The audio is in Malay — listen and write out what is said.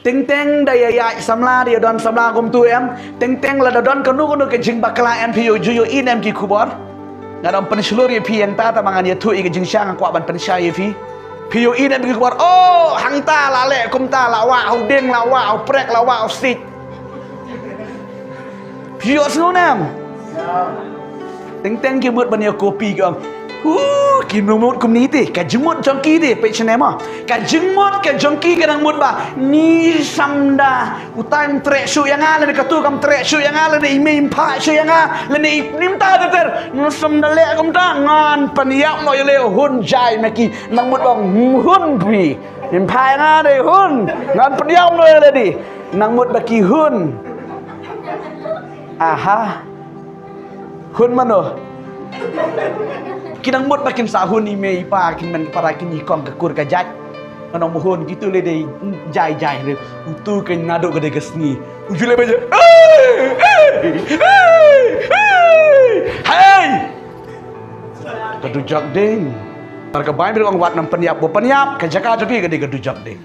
Teng daya ya samla dia don samla gum tu em teng la don kanu ke jing bakla em pi yo in em ki kubor ngadam penselur ye pi yang ta mangan ye tu ke jing syang kwa ban pensya ye pi yo in em ki kubor oh hang ta la le kum ta la wa au deng la wa au prek la wa au stik pi yo snu nam teng ki mut ban ye kopi gong kinumut kum ni ti ka jengmut jongki ti pe chenema ka jengmut ka jongki ka nang mut ba ni samda utan trek su yang ala ka tu kam trek su yang ala ni mim pa su yang ala ni nim ta ter nu samda le kam ta ngan paniak mo le hun jai maki nang mut bang hun pi nim pa yang ala de hun ngan paniak mo le di nang mut baki hun aha hun mano kinang mut makin sahun ni mei pa kin men para kin ni kong kekur ka jaj anong mohon gitu le dei jai le utu ken nado gede gesni ujule beje hey kadujak ding para ka bain ber ong wat nam peniap bo peniap ka jaka joki gede kadujak ding